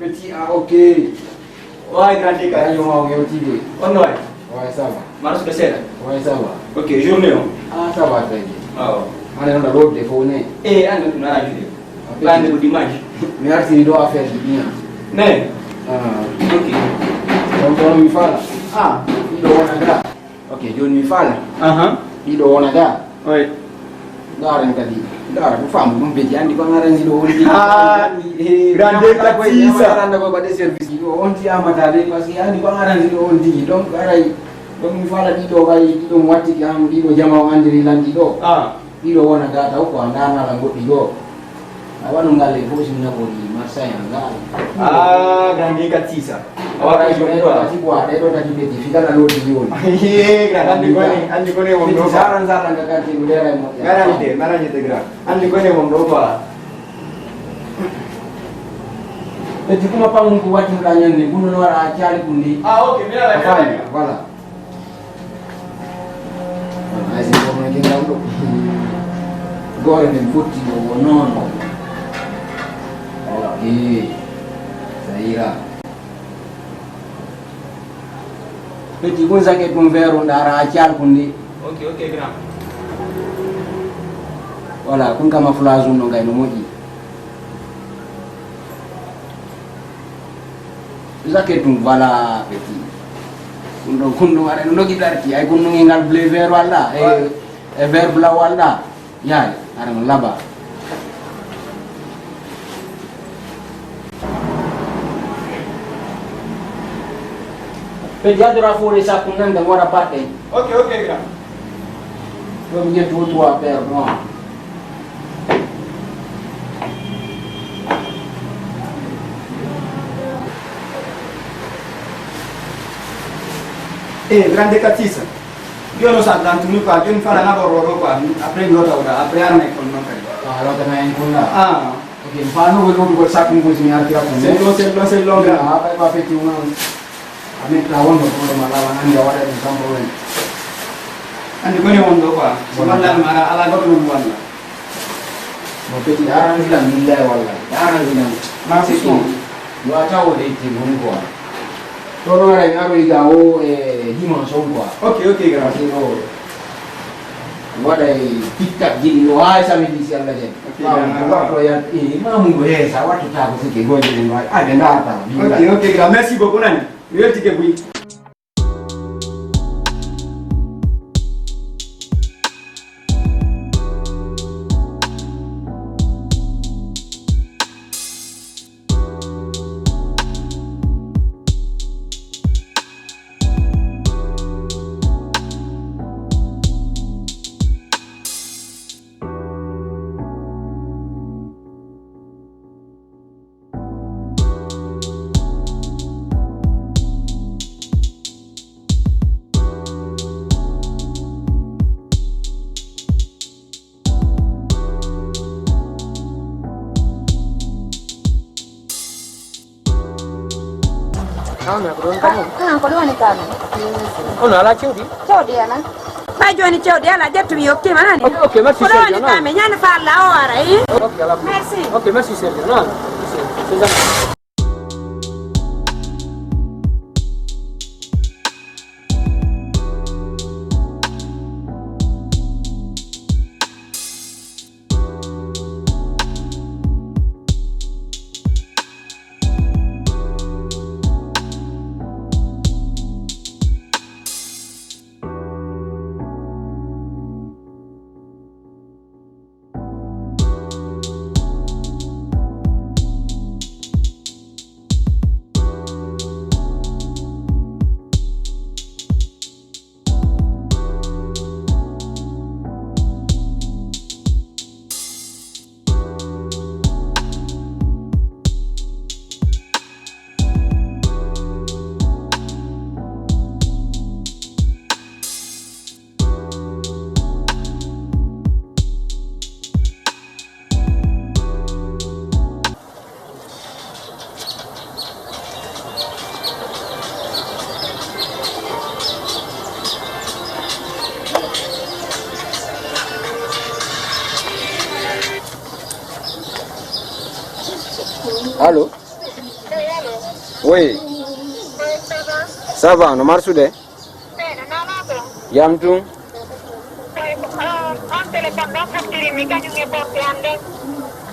Petit, ah ok. Ouais, grand écart. Ayo mau yo tibi. On ouais. Ouais, ça va. Marche de serre. Ouais, ça va. Ok, journée on. Ah, ça va très bien. Ah. Allez, on a l'autre téléphoné. Eh, ande kuna ajudi. Bande ko dimanche. Merci, il doit faire du bien. Ne. Ah, Ok. donc on mi fala. Ah. Il doit on aga. Ok, John mi fala. Il doit on aga. Ouais. Garan tadi. Garan fam dum be andi ko ngaran di do woni. Ah, grande katisa. Ngaran ko ba de service do on ti amata de parce que andi ko ngaran di do on di donc aray donc mi fala di do bay di do watti ki am di do jama andiri landi do. Ah. Di do wona ga taw ko andana la ngodi do. Awanu ngale ko simna ko di masa yang ngal. Ah, grande katisa. Ora io ne do ti guarda, do ta di verifica la loro di oggi. Andi ko ne won do. Saran saran ka kanti udera mo. Maranje te gra. Andi ko ne won do ba. Jadi kuma pangun ku wati kanya ni kuno no ara achali kundi. Ah, ok, mira la cara. Voilà. Ai si ko ngi ngalo. Gore ni futti go nono. Okay. Zaira. Jadi kun sakit pun veru ndara achal kundi. Ok, ok, grand. Voilà, kun kama fulazu no ngai no moji. Sakit pun vala petit. Kundo are no gidarti ay kun ngal bleu vert wala e vert blanc wala. Ya, are laba. Pediatra fuori sa kunan da mora parte. Ok, ok, grand. Lo mi tu tua per no. Grande katisa. Io lo sa tanto mi qua, io mi fa la lavoro qua, aprendo ora, apre arme con non credo. Kalau temen kunna. Ah, Oke, pano ko sa kun ko sini artira kun. se lo gra. Apa pa peti una. Ame tawon ko malawan anda wada di kampo wen. Andi ko ne won do qua. Wala mara ala go dum wala. Mo peti aran bilang nilai wala. Aran bilang. Masih Itu. Yo acha o de ti mun ko. Toro ara ngaro igao dimension ko. Ok, ok, grand. Kasi no. Wada tiktak jadi lo ai sa mi disi alla je. Ok, Waktu ya mamu go sa watu ta ko sike go je no. Ada ndata. Ok, ok, grand. Merci beaucoup nani. Yo tike bui. Ko ni kama. Ono ala chudi. Chodi ana. Ba joni chodi ala jetu yo ke manani. Ok, merci Ko Sergio. ni kama nyani fa la ora yi. Ok, ala. Merci. Ok, merci Sergio. No. Halo. Oui. Ça va, no marche de? Yamtu.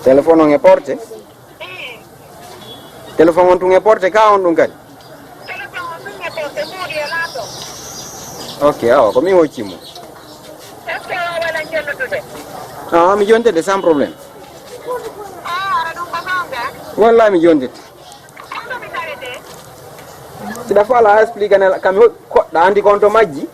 Telefono ngeporte? Telefono tu ngeporte ka on dun kadi? Ok, awa, ko mi woccimo. Ah, mi jonte de sans problème. Wallahi mi jonte. Sida fala explica nella kami ko da andi konto majji.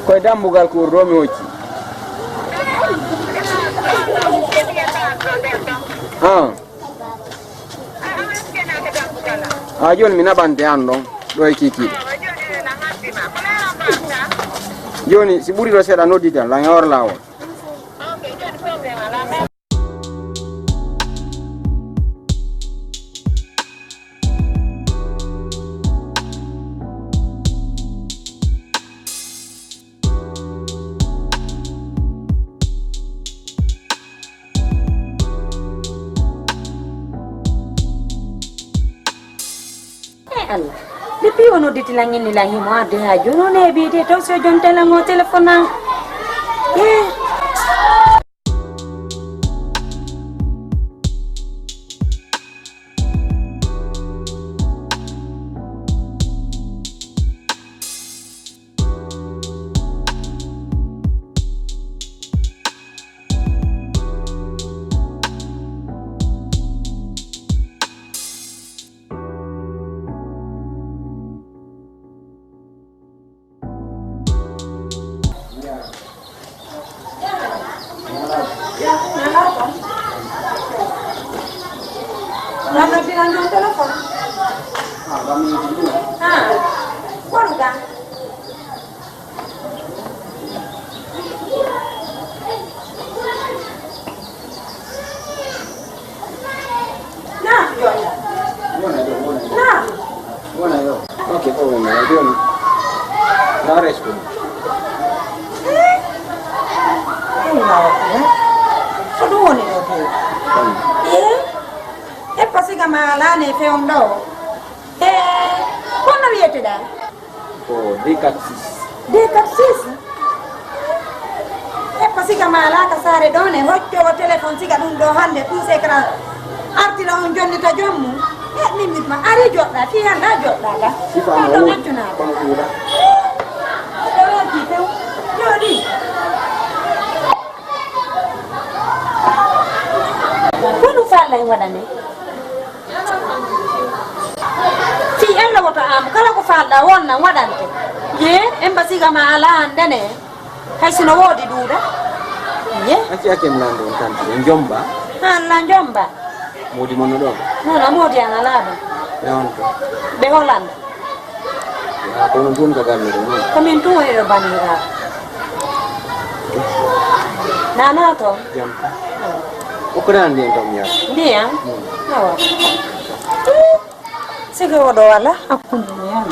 Koy dambugal ko romi hocci. Joni mi naɓante an ɗon ɗo e kikiɗe joni si ɓuri ɗo seeɗa noddi tan la ngawar lawol. Allah depuis wono ditilangi ni langi mo ade ha jono ne bi de to so jon telango telephone Nana bilang jon telepon. Kami itu. Waru kan? Nah, Joya. Nah. Mana yo? Oke, problem ya, Jon. Na respon. Aduh, nih tuh. Pasti kamala ne fe ondo. Kono wiete da? Oh, D46. D46. Pasti kamala ka sare done hocco telephone siga dum do hande tu sekra arti la on jonni ta jommu. Nimit ma ari jodda ti handa jodda ka. Sifa mo. Kono kuda. Jodi. Kono fala wadane. Fi ella wata am kala ko falda wonna wadante ye embassy kama ala andane haysino wodi duda ye Ake mlando ntanti njomba la njomba modi mono do no modi analado be Holland ya kono tun ka gamme do kamin tu e banira nana to jam ukuran dia tom ya dia awa sige wodo wala aku nyan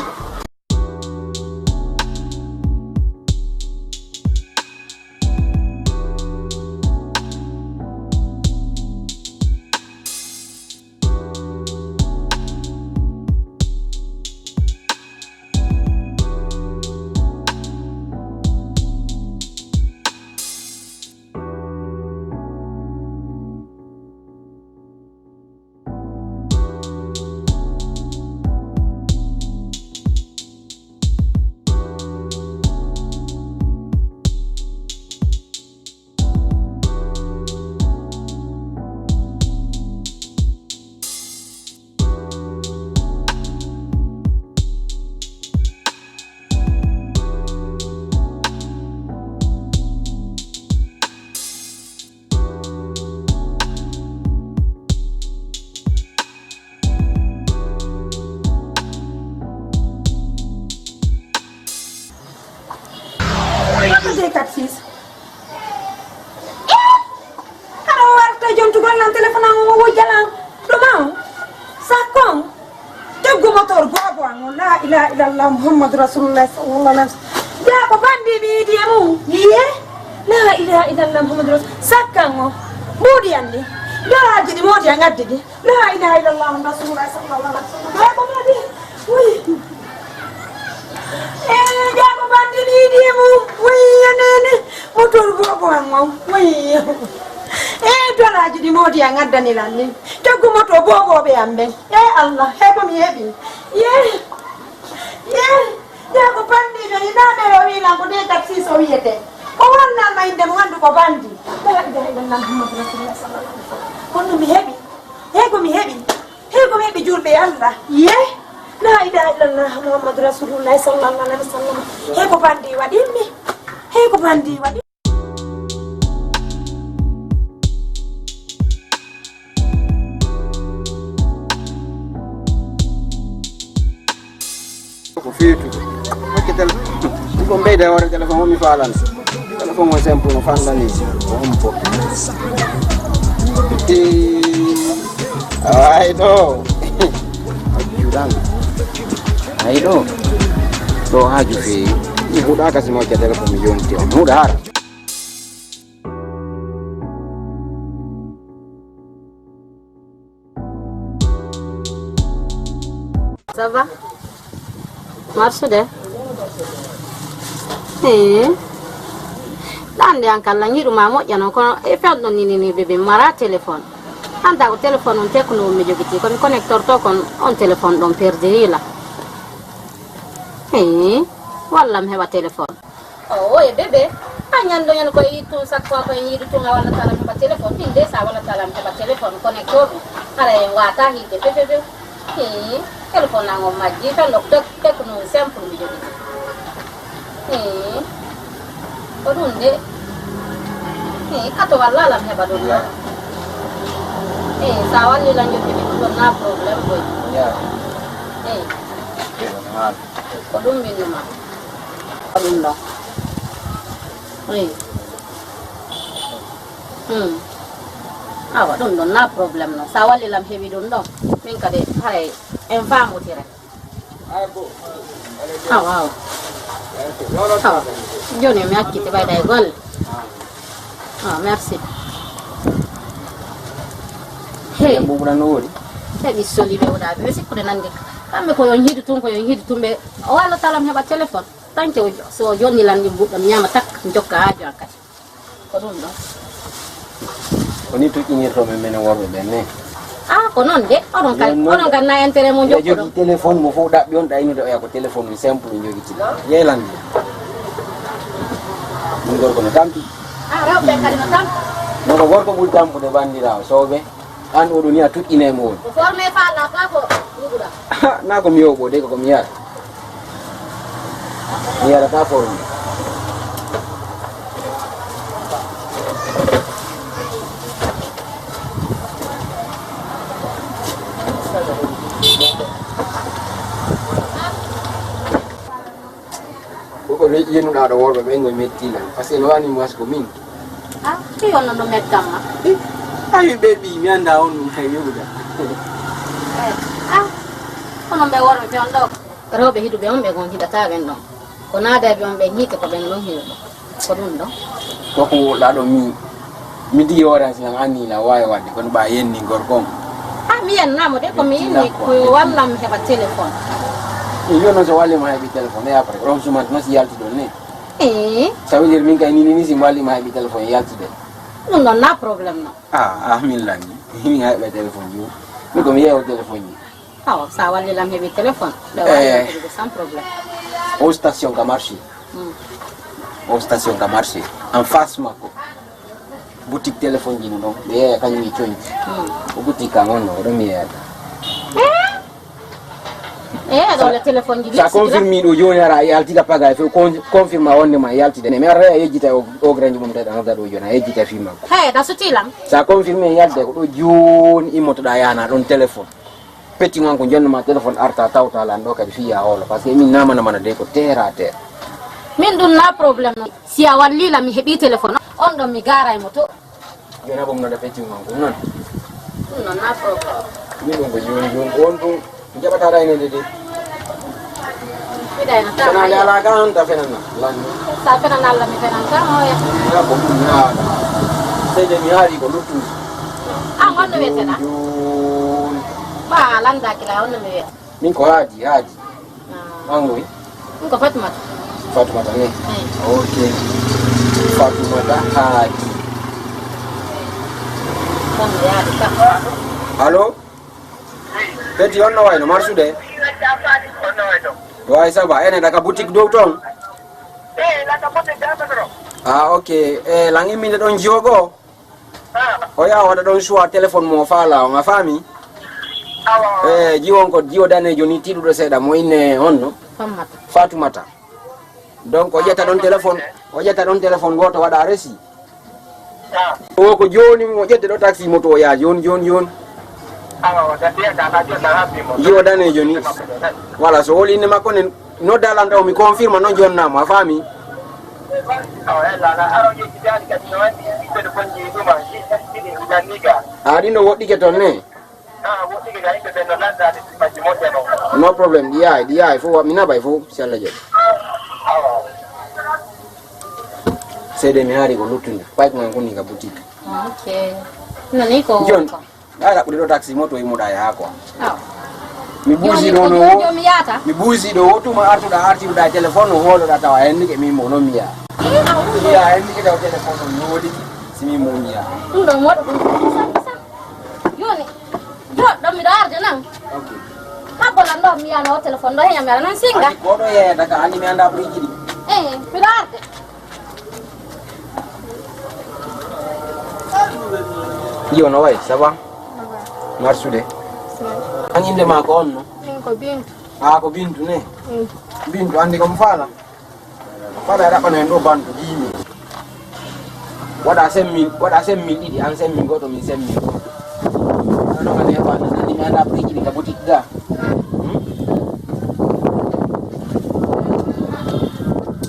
D46. Haro warta jontu golan telepon ang wo jalan. Do mau? Sakong. Teggo motor gua wango la ilaha illallah muhammadu rasulullah sallallahu alaihi wasallam ya ko bandi bi diamu ye la ilaha illallah muhammadu rasul sakango budi andi la jidi modi angadde de la ilaha illallah rasulullah sallallahu alaihi wasallam ya ko modi wi ya ko bandi bi diamu wi nene motor bobo wango wi dola jidi modi angaddani lanni taggu moto bobo be ambe Allah hebo mi hebi ye ya ko bandi do ina be o wi na ko de taxi so wiete ko wonna ma inde mo andu ko bandi la ilaha illallah muhammadu rasulullah sallallahu alaihi wasallam kono mi hebi hego mi hebi julbe Allah ye la ilaha illallah muhammadu rasulullah sallallahu alaihi wasallam hego bandi wadi Fitu. Oke Iko mbeda ora telefon mi falan. Telefon mo sempre no fan da ni. Un po'. Ai do. Ayudan. Ai do. Do haju fi. Ibu dah kasih mau telefon mi yonti. Mudah. Ça va? Marche de. Dande ankalla nyiru ma moƴƴano kono e fewɗo ni bébé mara téléphone anta ko téléphone on tekno mi jogiti komi connecteur to kon on téléphone ɗon perdiri la walla mi heɓa téléphone o e bébé a ñando ñan koye yittu chaque fois koye yiiɗi tunga walla tala mi heɓa téléphone ɗin de sa walla tala mi heɓa téléphone connecteur ɗum ara en wata hiide fefefe téléphone nango majji tan ɗo tekno simple mi jogiti ko ɗum de kato walla lam heɓa ɗum ɗo sa wallila jottimi ɗum ɗon na probléme boy ko ɗum mbinduma ɗum ɗo awa ɗum ɗon na probléme no sa wallilam heɓi ɗum ɗo min kadi hay en famotire awa joni mi hakkite ɓayda e golle merci heɓi soli ɓe woɗaɓe ɓe sikkude nandi kamɓe ko yon hiidu tun ɓe o walla talam heɓa téléphone tanke so jonnilan ɗi mbuɗɗam ñama tak jokka haaju an kadi ko ɗum ɗon Oni tuƴƴinirtoɓe mene worɓe ɓen ne ko noon de oɗon kadi na intérêt mo jokkuɗo jogi téléphone mo fof ɗaɓɓi on ɗaynude oya ko téléphone mi simple jogiti yeylandi ɗum gorko no tampi rewɓe kadi no tampi nono gorko ɓuri tampude bandirawo sowɓe an oɗo ni a tuƴƴinemo woni formé faala fa ko ɗuɗuɗa na ko mi yoɓo de koko mi yara mi yarata formé koko yenuɗa ɗo worɓe ɓe goye mettilan par ce que no wani wasko min ti wonno ɗo mettamma ayi ɓe ɓi mi anda on ɗum hay yeɓuɗa kono ɓe worɓe ɓe on ɗo rewɓe hiɗuɓe on ɓe gon hiɗata ɓen ɗon ko naadaɓe on ɓe hiike ko ɓen ɗon hiɗo ko ɗum ɗo koko woɗɗa ɗo mi digi orange nan annila wawi wadde kono ɓa yenni gorko on mi yennamo de komi yinni ko wallam heɓa téléphone yo noon so wallima heeɓi téléphone e après on sumante noon si yalti ɗon ne ça veut dire min kay nini si mi wallima heeɓi téléphone yaltide ɗum ɗon na probléme noon min lanni min heeɓe téléphone ji min komi yeewo téléphone ji awa sa wallilam heeɓi téléphone ɓe walliɗe sans probléme o station ka marché en face makko boutique téléphone ji no ɗon ɓe yeeya kañum e coñci o boutique kan on no oɗon mi yeyata ɗole téléphone ji sa confirme ɗo joni ara yaltida paga e fof confirme a wondema yaltide ne mi arata a yejjita o granji mum tawi ɗanoda ɗo joni a yejjita fi makko da sutilam sa confirme yalde ko ɗo joni immotoɗa yana ɗon téléphone petting on ko jonnoma téléphone arta tawtalan ɗo kadi fiya hoolo par ce que min namanamana de ko terre à terre min ɗum na probléme no si a wallila mi heeɓi téléphone on ɗon mi gara e moto joni a ɓomnoɗa petting on ko noon ɗum noon na probléme min ɗum ko joni on ɗum mi jaɓata raynede de Bidai na Fena le ala kan ta fena na. Lan. sa fena nalla mi fena kan o ya. Ya ko na. Sede mi hari ko lutu. Ang ono wete na. Ba landa kila ono mi wete. Min ko haji. Angoi. Ko Fatuma. Fatuma ne. Okay. Fatuma da haji. Kono ya di ka. Halo? Peti onna waino marsude? Onna waino. Wai saba ene daga boutique do ton? La capote jama bro. Ah okay. Langi min don jogo. Oya wada don shuwa telephone mo fala nga fami? Awa. Jiwon ko jiwo dane joni tidu do seda mo ine onno. Fatumata. Donc o jetta don telephone goto wada resi. O ko joni mo jette do taxi moto ya jon. Awa dia dana happy mo. Jiwo dane joni. Wala so woli ne makone no dala ndo mi confirma no jonna ma fami. Awa la aro ji jani ka no ni ko ko ji duma ji ni janiga. Ari no wodi ke ton ne. Wodi ga iko no landa di pa moto no. No problem, dia fo mina bay fo inshallah je. Awa. Sede mi hari ko lutunda. Pike man kuni ka boutique. Okay. Na niko. John. Ala kudo taxi moto imuda yako. Mibuzi Yo no. miyata. Mibuzi do wotu ma artu da telefono holo da tawa endi ke mimo no miya. Ya endi ke da telefono no wodi simi mo miya. Ndo mo. Yoni. Yo do mi dar janang. Okay. Apa lan do miya no telepon do hanya mera nan singa. Ani kodo ye daga ani mi anda bridge di. Mi dar. Yo no way, ça va? Marsude. Ani inde ma ko onno. Ko bintu. Ko bintu ne. Bintu andi ko mfala. Fala ra kono ndo bantu dimi. Wada semmi didi an semmi goto mi semmi. Ano kane ba ni mi anda bridge di ka boutique ga.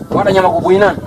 Wada nyama ko buinan.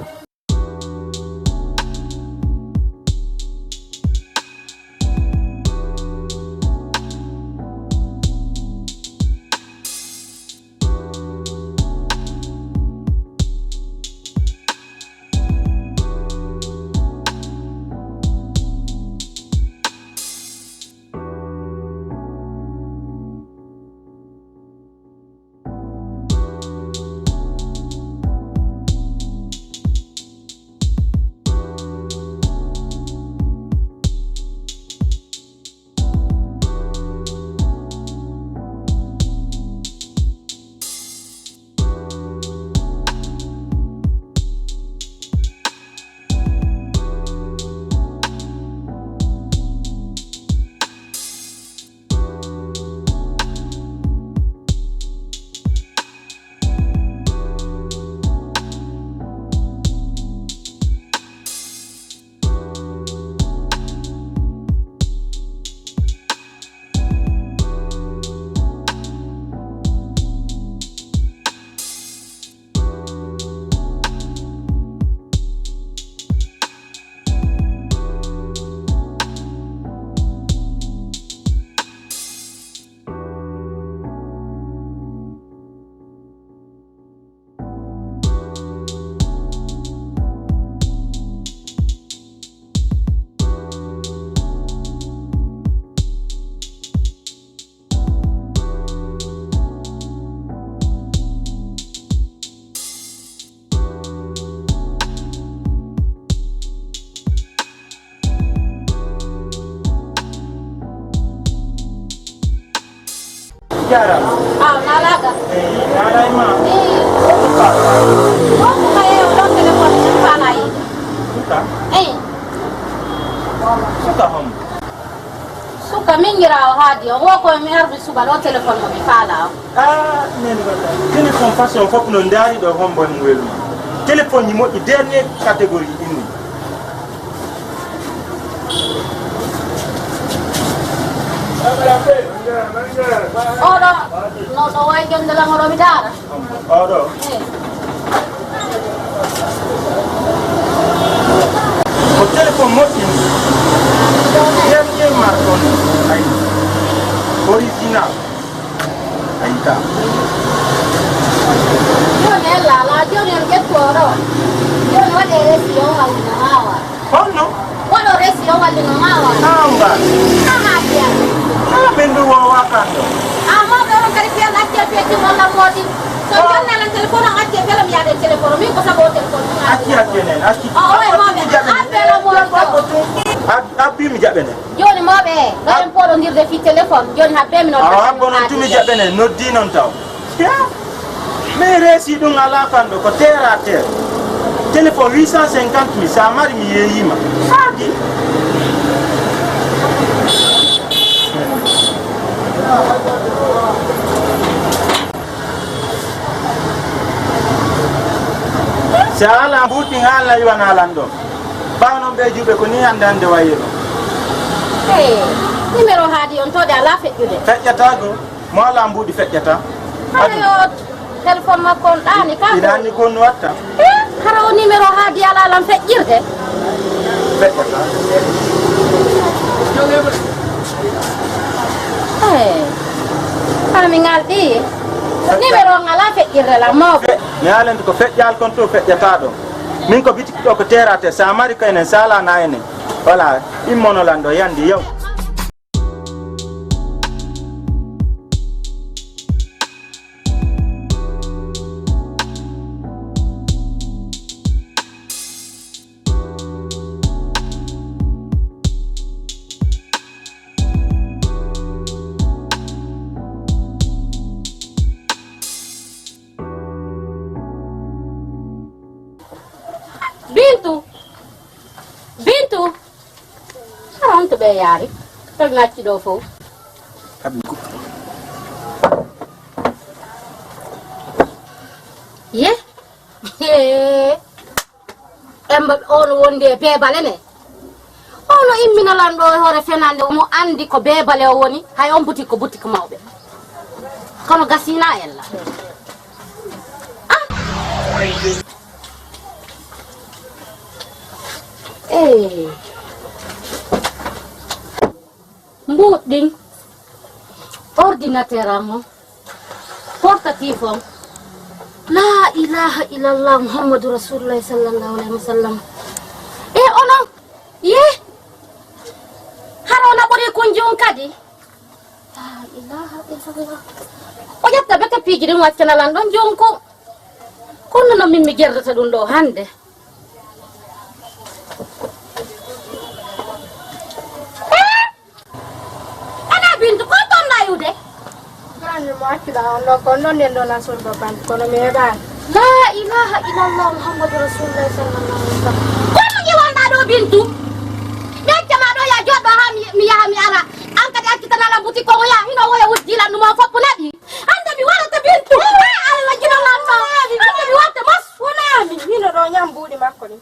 Jara. Nalaga. Nada ima. Kung kayo ulang telepon sa palay. Suka. Suka hom. Suka mingira hadi. Wa ko mi harbi suba lo telepon mo mi pala. Nene bata. Téléphone façon fop no ndari do hom bon welu. Téléphone ni mo di dernier catégorie ini. Oro, no way jom dalang oro bidara. Oro. O téléphone mo ini. Dernier marque ay original. Aita. Yoni wade resi yo walinomawa. Kono? Wado resi yo walinomawa. Amba. Ahapia. Bindu wa wakando. Amo beron karipia ngatia peti wala modi. So jonna lan telefono ngatia pela mi ade telefono mi ko sabo telefono. Aki nene. Aki. Oh we mo be. Apela mo. Abi mi jabene. Joni mo be. Ngam podo ngirde fi telefono. Joni habe mi no. Ah bono tumi jabene no di non taw. Ya. Me resi dum ala kando ko terre à terre. Téléphone 850 000 ça mari mi yeyima. Adi. Sala buti ngala ywana lando. Bawno be jube ko ni andande wayelo. Numéro hadi on to da la fejjude. Fejjata go mo la mbudi fejjata. Ayo telephone ma kon dani ka. Idani ko no watta. Haro numéro hadi ala lam fejjirde. Fejjata. Para mi ngaldi. Numéro ngala fejjirde la mo. Mi alen ko fejjal kon to fejjata do. Min ko biti ko terate sa mari kayne sala na ene. Wala immono lando yandi yow. Bintu. Haron to be yari. Tag na ci do fo. Ye? Emba on wonde be balene. Ono immina lando hore fenande mo andi ko be bale woni hay on buti ko mawbe. Kono gasina yalla. Mbut ding ordinateur amo portatif la ilaha illallah muhammadur rasulullah sallallahu alaihi wasallam ono ye harona bodi kunjung kadi la ilaha illallah o jatta beka piji dum waccana lan don jonko kono no min mi gerdata dum do hande. Bintu ko to na yude Grande makida ono kono nendo na sul baban kono meba la ilaha illallah muhammadur rasulullah sallallahu alaihi wasallam kono ni wanda do bintu becca ma do ya jodo ha mi ala an kadi akita na la buti ko ya hino waya wudila no ma fopu nabi anda mi wala ta bintu ala jina la ma anda mi wata mas wona mi hino do nyambudi makko ni